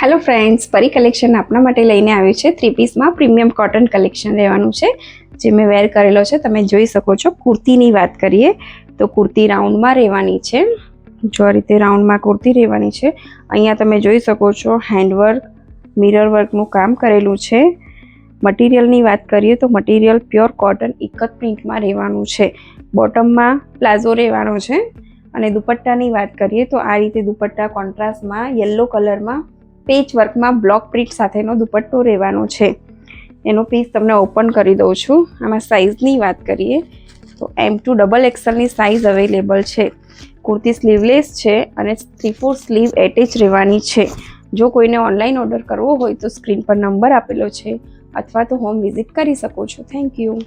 Hello friends, પરી collection આપના માટે લઈને આવ્યું છે. 3 પીસમાં પ્રીમિયમ કોટન કલેક્શન રહેવાનું છે, જે મેં વેર કરેલો છે. તમે જોઈ શકો છો. કુર્તીની વાત કરીએ તો કુર્તી રાઉન્ડમાં રહેવાની છે. જો આ રીતે રાઉન્ડમાં કુર્તી રહેવાની છે. અહીંયા તમે જોઈ શકો છો હેન્ડવર્ક, મિરર વર્કનું કામ કરેલું છે. મટીરિયલની વાત કરીએ તો મટીરિયલ પ્યોર કોટન ઇકત પ્રિન્ટમાં રહેવાનું છે. બોટમમાં પ્લાઝો રહેવાનો છે. અને દુપટ્ટાની વાત કરીએ તો આ રીતે દુપટ્ટા કોન્ટ્રાસ્ટમાં યલો કલરમાં પેચ વર્કમાં બ્લોક પ્રિન્ટ સાથેનો દુપટ્ટો રહેવાનો છે. એનો પીસ તમને ઓપન કરી દઉં છું. આમાં સાઇઝની વાત કરીએ તો M2 XXLની સાઇઝ અવેલેબલ છે. કુર્તી સ્લીવલેસ છે અને 3/4 સ્લીવ એટેચ રહેવાની છે. જો કોઈને ઓનલાઈન ઓર્ડર કરવો હોય તો સ્ક્રીન પર નંબર આપેલો છે અથવા તો હોમ વિઝિટ કરી શકો છો. Thank you.